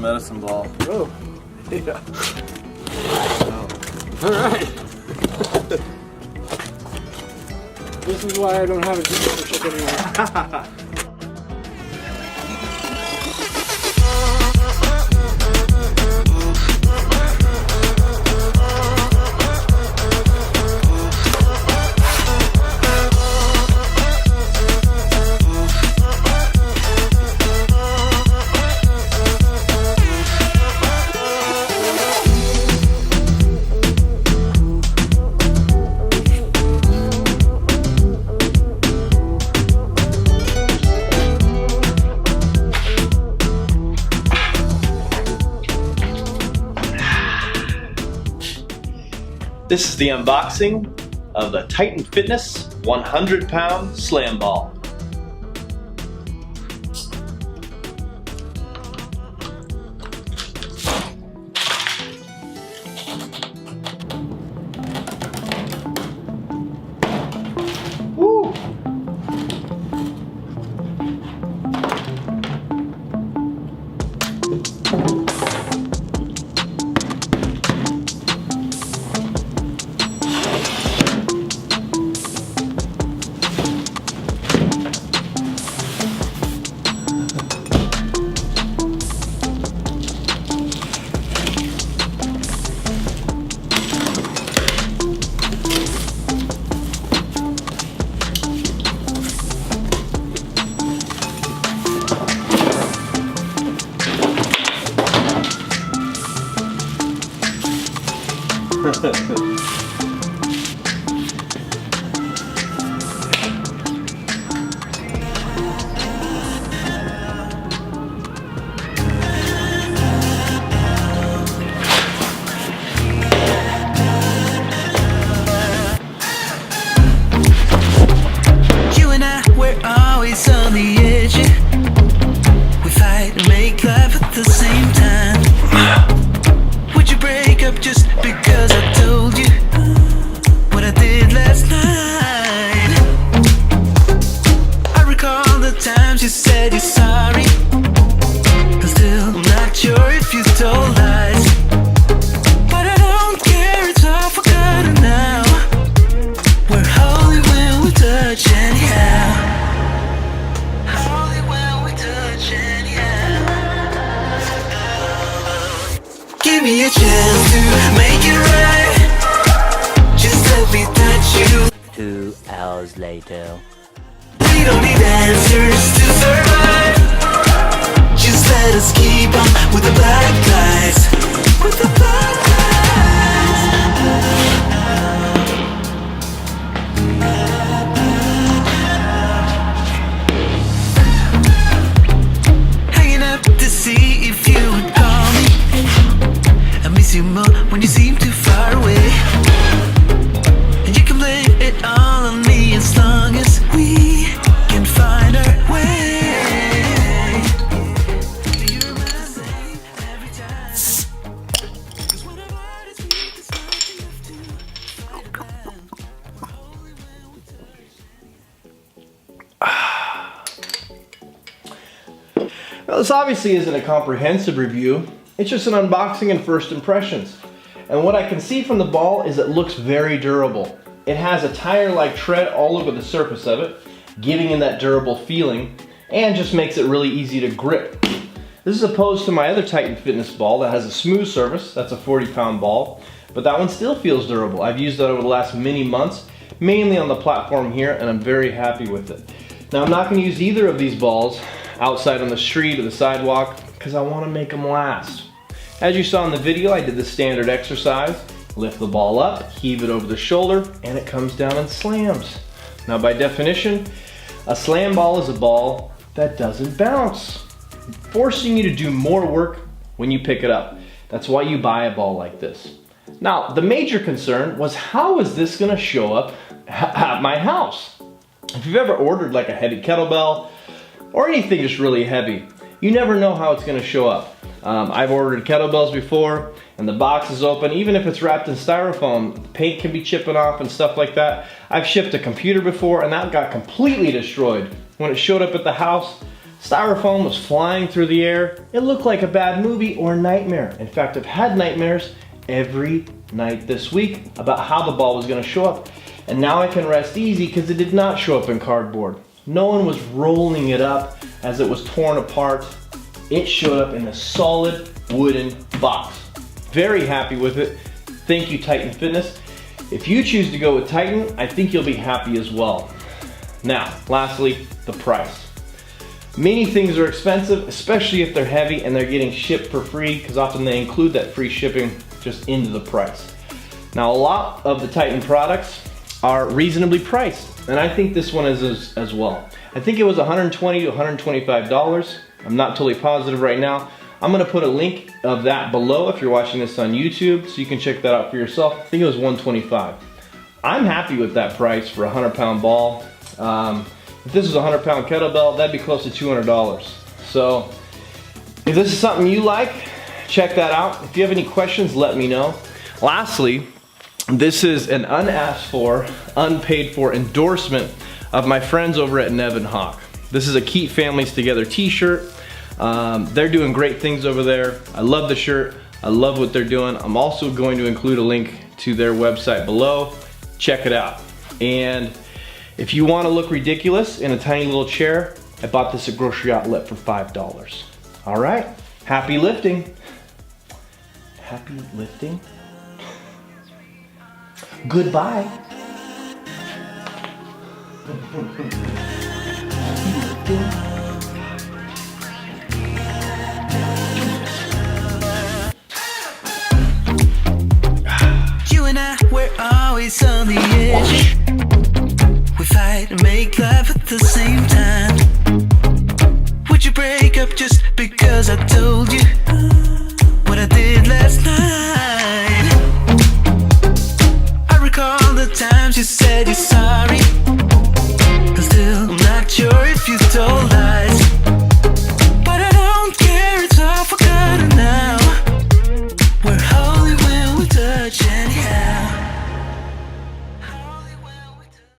medicine ball. Oh, yeah. All right. This is why I don't have a dealership anymore. This is the unboxing of the Titan Fitness 100-pound slam ball. Woo! You and I, we're always on the edge. We fight and make life at the same time. Would you break up just because I told you what I did last night? I recall the times you said you're sorry. I'm still not sure if you told lies, but I don't care, it's all forgotten now. We're holy when we touch anyhow. Holy when we touch anyhow. Give me a chance to make it right. Just let me touch you. 2 hours later. We don't need answers to survive. Just let us keep on with the black guys. With the black guys. Hanging up to see if you would call me. I miss you more when you seem too far away. And you can blame it all on me as long as we can find our way. You're my same every time. 'Cause when our bodies meet, there's nothing left to fight about. Only when we touch. Now, this obviously isn't a comprehensive review, it's just an unboxing and first impressions. And what I can see from the ball is it looks very durable. It has a tire-like tread all over the surface of it, giving it that durable feeling, and just makes it really easy to grip. This is opposed to my other Titan Fitness ball that has a smooth surface. That's a 40-pound ball, but that one still feels durable. I've used that over the last many months, mainly on the platform here, and I'm very happy with it. Now, I'm not going to use either of these balls outside on the street or the sidewalk because I want to make them last. As you saw in the video, I did the standard exercise. Lift the ball up, heave it over the shoulder, and it comes down and slams. Now, by definition, a slam ball is a ball that doesn't bounce, forcing you to do more work when you pick it up. That's why you buy a ball like this. Now, the major concern was, how is this gonna show up at my house? If you've ever ordered like a heavy kettlebell or anything just really heavy, you never know how it's gonna show up. I've ordered kettlebells before and the box is open. Even if it's wrapped in styrofoam, the paint can be chipping off and stuff like that. I've shipped a computer before and that got completely destroyed. When it showed up at the house, Styrofoam was flying through the air. It looked like a bad movie or a nightmare. In fact, I've had nightmares every night this week about how the ball was going to show up. And now I can rest easy because it did not show up in cardboard. No one was rolling it up as it was torn apart. It showed up in a solid wooden box. Very happy with it. Thank you, Titan Fitness. If you choose to go with Titan, I think you'll be happy as well. Now, lastly, the price. Many things are expensive, especially if they're heavy and they're getting shipped for free, because often they include that free shipping just into the price. Now, a lot of the Titan products are reasonably priced, and I think this one is as well. I think it was $120 to $125. I'm not totally positive right now. I'm gonna put a link of that below if you're watching this on YouTube, so you can check that out for yourself. I think it was $125. I'm happy with that price for a 100-pound ball. If this was a 100-pound kettlebell, that'd be close to $200. So if this is something you like, check that out. If you have any questions, let me know. Lastly, this is an unasked for, unpaid for endorsement of my friends over at Nevin Hawk. This is a Keep Families Together t-shirt. They're doing great things over there. I love the shirt. I love what they're doing. I'm also going to include a link to their website below. Check it out. And if you want to look ridiculous in a tiny little chair, I bought this at Grocery Outlet for $5. All right, happy lifting. Happy lifting. Goodbye. You and I, we're always on the edge. We fight and make love at the same time. Would you break up just because I told you?